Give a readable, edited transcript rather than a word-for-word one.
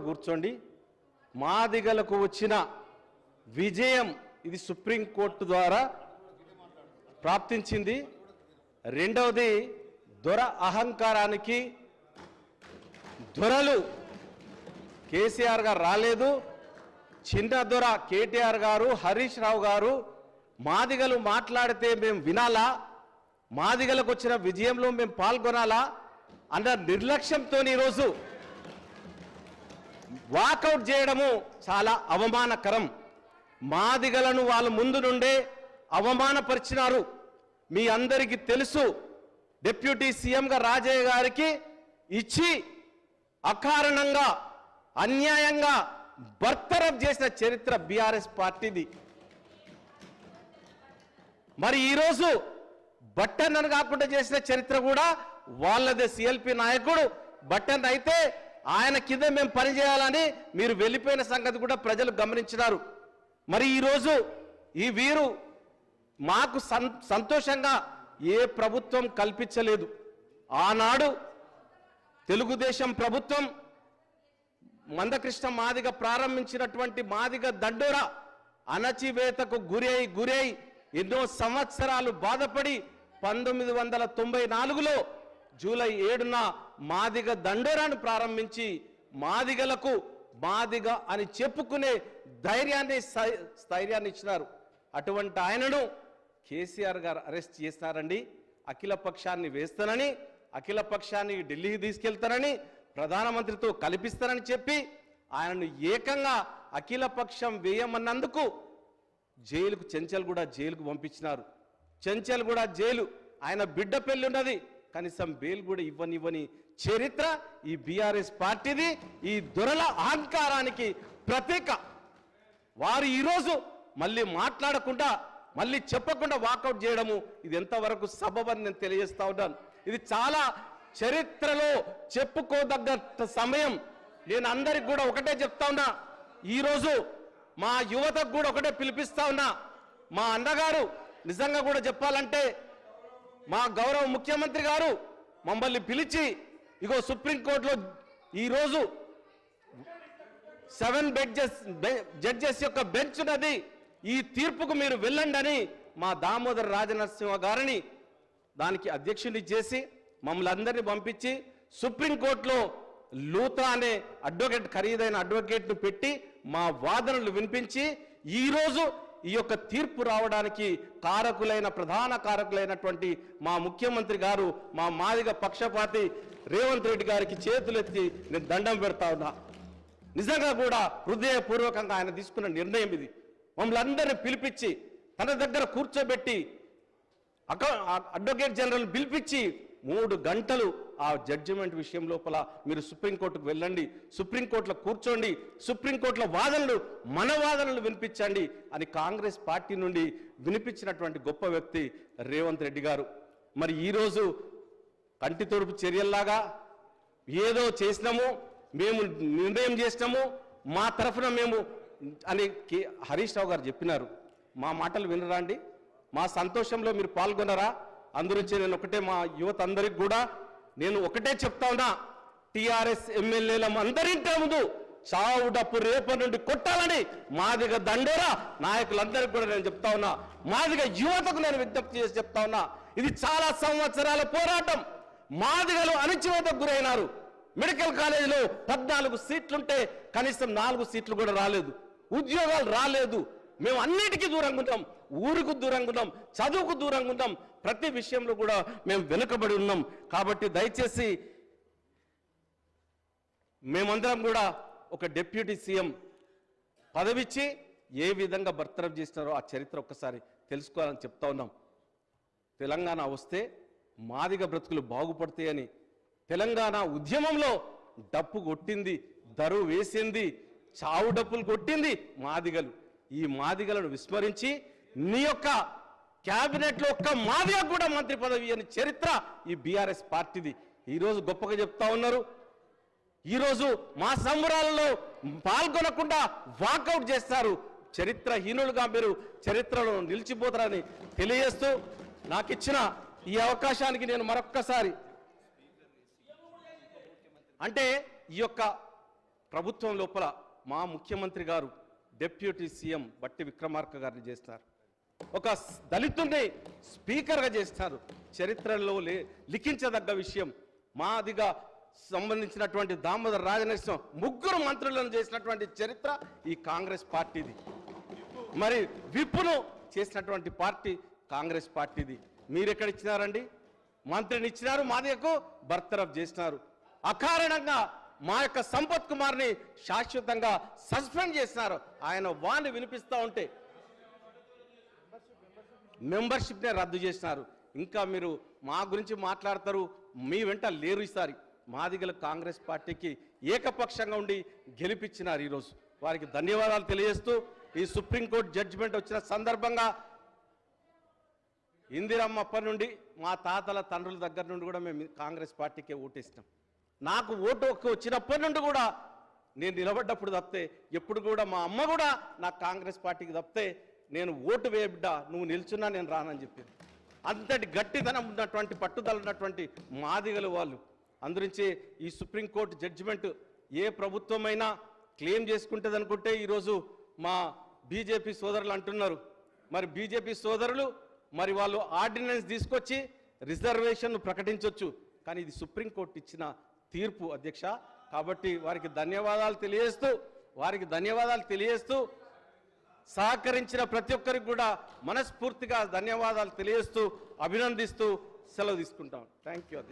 కూర్చోండి. మాదిగలకు వచ్చిన విజయం ఇది సుప్రీంకోర్టు ద్వారా ప్రాప్తించింది. రెండవది దొర అహంకారానికి దొరలు కేసీఆర్ గారు రాలేదు, చిన్న దొర కేటీఆర్ గారు, హరీష్ రావు గారు మాదిగలు మాట్లాడితే మేము వినాలా, మాదిగలకు వచ్చిన విజయంలో మేము పాల్గొనాలా అన్న నిర్లక్ష్యంతో ఈరోజు వాకౌట్ చేయడము చాలా అవమానకరం. మాదిగలను వాళ్ళ ముందు నుండే అవమానపరిచినారు. మీ అందరికీ తెలుసు, డిప్యూటీ సీఎంగా రాజయ్య గారికి ఇచ్చి అకారణంగా అన్యాయంగా బర్తరఫ్ చేసిన చరిత్ర బీఆర్ఎస్ పార్టీది. మరి ఈరోజు బట్టన్నను కాకుండా చేసిన చరిత్ర కూడా వాళ్ళదే. సిఎల్పి నాయకుడు బట్టన్ అయితే ఆయన కింద మేము పనిచేయాలని మీరు వెళ్ళిపోయిన సంగతి కూడా ప్రజలు గమనించినారు. మరి ఈరోజు ఈ వీరు మాకు సంతోషంగా ఏ ప్రభుత్వం కల్పించలేదు. ఆనాడు తెలుగుదేశం ప్రభుత్వం మందకృష్ణ మాదిగ ప్రారంభించినటువంటి మాదిగ దండోర అణచివేతకు గురై ఎన్నో సంవత్సరాలు బాధపడి 1994లో జూలై 7న మాదిగ దండోరాను ప్రారంభించి మాదిగలకు మాదిగ అని చెప్పుకునే స్థైర్యాన్ని ఇచ్చినారు. అటువంటి ఆయనను కేసీఆర్ గారు అరెస్ట్ చేస్తారండి. అఖిల పక్షాన్ని వేస్తానని, అఖిల పక్షాన్ని ఢిల్లీకి తీసుకెళ్తానని, ప్రధానమంత్రితో కల్పిస్తానని చెప్పి ఆయనను ఏకంగా అఖిల పక్షం వేయమన్నందుకు జైలుకు చెంచల్గూడ జైలుకు పంపించినారు. చెంచల్గూడ జైలు ఆయన బిడ్డ పెళ్లి ఉన్నది, కనీసం బెయిల్ కూడా ఇవ్వని చరిత్ర ఈ బీఆర్ఎస్ పార్టీది. ఈ దొరల అహంకారానికి ప్రతీక. వారు ఈరోజు మళ్ళీ మాట్లాడకుండా, మళ్ళీ చెప్పకుండా వాకౌట్ చేయడము ఇది ఎంతవరకు సబబని నేను తెలియజేస్తా ఉన్నాను. ఇది చాలా చరిత్రలో చెప్పుకోదగ్గ సమయం. నేను అందరికి కూడా ఒకటే చెప్తా ఉన్నా, ఈరోజు మా యువతకు కూడా ఒకటే పిలిపిస్తా ఉన్నా. మా అన్నగారు నిజంగా కూడా చెప్పాలంటే మా గౌరవ ముఖ్యమంత్రి గారు మమ్మల్ని పిలిచి ఇగో సుప్రీంకోర్టులో ఈరోజు 7 జడ్జెస్ యొక్క బెంచ్ ఉన్నది, ఈ తీర్పుకు మీరు వెళ్ళండి అని మా దామోదర రాజనరసింహ గారిని దానికి అధ్యక్షుని చేసి మమ్మల్ని అందరినీ పంపించి సుప్రీంకోర్టులో లూతా అనే అడ్వకేట్, ఖరీదైన అడ్వకేట్ను పెట్టి మా వాదనలు వినిపించి ఈరోజు ఈ యొక్క తీర్పు రావడానికి ప్రధాన కారకులైనటువంటి మా ముఖ్యమంత్రి గారు, మా మాదిగ పక్షపాతి రేవంత్ రెడ్డి గారికి చేతులెత్తి నేను దండం పెడతా ఉన్నా. నిజంగా కూడా హృదయపూర్వకంగా ఆయన తీసుకున్న నిర్ణయం ఇది. మమ్మల్ని అందరినీ పిలిపించి తన దగ్గర కూర్చోబెట్టి అడ్వకేట్ జనరల్ పిలిపించి 3 గంటలు ఆ జడ్జిమెంట్ విషయం లోపల మీరు సుప్రీంకోర్టుకు వెళ్ళండి, సుప్రీంకోర్టులో కూర్చోండి, సుప్రీంకోర్టులో వాదనలు మన వాదనలు వినిపించండి అని కాంగ్రెస్ పార్టీ నుండి వినిపించినటువంటి గొప్ప వ్యక్తి రేవంత్ రెడ్డి గారు. మరి ఈరోజు కంటి తొడుపు చర్యల్లాగా ఏదో చేసినాము, మేము నిర్ణయం చేసినాము, మా తరఫున మేము అని హరీష్ రావు గారు చెప్పినారు. మా మాటలు వినరా అండి? మా సంతోషంలో మీరు పాల్గొనరా? అందురించి నేను ఒకటే మా యువత అందరికి కూడా నేను ఒకటే చెప్తా ఉన్నా, టీఆర్ఎస్ ఎమ్మెల్యేల అందరింటే ముందు చావు డప్పు రేపటి నుండి కొట్టాలని మాదిగ దండోరా నాయకులందరికీ కూడా నేను చెప్తా ఉన్నా. మాదిగ యువతకు నేను విజ్ఞప్తి చేసి చెప్తా ఉన్నా, ఇది చాలా సంవత్సరాల పోరాటం. మాదిగలు అణచివేతకు గురైనారు. మెడికల్ కాలేజీలో 14 సీట్లుంటే కనీసం 4 సీట్లు కూడా రాలేదు, ఉద్యోగాలు రాలేదు. మేము అన్నిటికీ దూరంగా ఉన్నాం, ఊరుకు దూరంగా ఉన్నాం, చదువుకు దూరంగా ఉన్నాం, ప్రతి విషయంలో కూడా మేము వెనుకబడి ఉన్నాం. కాబట్టి దయచేసి మేమందరం కూడా ఒక డిప్యూటీ సీఎం పదవిచ్చి ఏ విధంగా బర్తరఫ్ చేసినారో ఆ చరిత్ర ఒక్కసారి తెలుసుకోవాలని చెప్తా ఉన్నాం. తెలంగాణ వస్తే మాదిగ బ్రతుకులు బాగుపడతాయని తెలంగాణ ఉద్యమంలో డప్పు కొట్టింది, దరువు వేసింది, చావు డప్పులు కొట్టింది మాదిగలు. ఈ మాదిగలను విస్మరించి నీ యొక్క క్యాబినెట్లో ఒక్క మాదిగ కూడా మంత్రి పదవి అని చరిత్ర ఈ బీఆర్ఎస్ పార్టీది. ఈరోజు గొప్పగా చెప్తా ఉన్నారు. ఈరోజు మా సంబరాలలో పాల్గొనకుండా వాకౌట్ చేస్తారు. చరిత్రహీనులుగా మీరు చరిత్రలో నిలిచిపోతారని తెలియజేస్తూ నాకు ఇచ్చిన ఈ అవకాశానికి నేను మరొక్కసారి అంటే ఈ యొక్క ప్రభుత్వం లోపల మా ముఖ్యమంత్రి గారు డిప్యూటీ సీఎం బట్టి విక్రమార్క గారిని చేస్తారు, ఒక దళితుడిని స్పీకర్గా చేస్తారు. చరిత్రలో లిఖించదగ్గ విషయం. మాదిగా సంబంధించినటువంటి దామోదర్ రాజనరసింహ ముగ్గురు మంత్రులను చేసినటువంటి చరిత్ర ఈ కాంగ్రెస్ పార్టీది. మరి విప్పును చేసినటువంటి పార్టీ కాంగ్రెస్ పార్టీది. మీరు ఎక్కడ ఇచ్చినారండి? మంత్రిని ఇచ్చినారు, మాదిగకు బర్తరఫ్ చేసినారు. అకారణంగా మా యొక్క సంపత్ కుమార్ని శాశ్వతంగా సస్పెండ్ చేసినారు. ఆయన వాణ్ణి వినిపిస్తూ ఉంటే మెంబర్షిప్నే రద్దు చేసినారు. ఇంకా మీరు మా గురించి మాట్లాడతారు, మీ వెంట లేరు. ఈసారి మాదిగలు కాంగ్రెస్ పార్టీకి ఏకపక్షంగా ఉండి గెలిపించినారు. ఈరోజు వారికి ధన్యవాదాలు తెలియజేస్తూ, ఈ సుప్రీంకోర్టు జడ్జిమెంట్ వచ్చిన సందర్భంగా ఇందిరమ్మ అప్పటి నుండి మా తాతల తండ్రుల దగ్గర నుండి కూడా మేము కాంగ్రెస్ పార్టీకే ఓటేసినాం. నాకు ఓటు వచ్చినప్పటి నుండి కూడా నేను నిలబడ్డప్పుడు తప్పితే ఎప్పుడు కూడా మా అమ్మ కూడా నాకు కాంగ్రెస్ పార్టీకి తప్పితే నేను ఓటు వేయ బిడ్డ, నువ్వు నిల్చున్నా నేను రానని చెప్పింది. అంతటి గట్టిదనం ఉన్నటువంటి పట్టుదల ఉన్నటువంటి మాదిగలు వాళ్ళు. అందురించి ఈ సుప్రీంకోర్టు జడ్జిమెంట్ ఏ ప్రభుత్వమైనా క్లెయిమ్ చేసుకుంటుంది అనుకుంటే ఈరోజు మా బీజేపీ సోదరులు అంటున్నారు. మరి బీజేపీ సోదరులు మరి వాళ్ళు ఆర్డినెన్స్ తీసుకొచ్చి రిజర్వేషన్ను ప్రకటించవచ్చు, కానీ ఇది సుప్రీంకోర్టు ఇచ్చిన తీర్పు అధ్యక్ష. కాబట్టి వారికి ధన్యవాదాలు తెలియజేస్తూ సహకరించిన ప్రతి ఒక్కరికి కూడా మనస్ఫూర్తిగా ధన్యవాదాలు తెలియజేస్తూ అభినందిస్తూ సెలవు తీసుకుంటాం. థ్యాంక్ యూ అధ్యక్ష.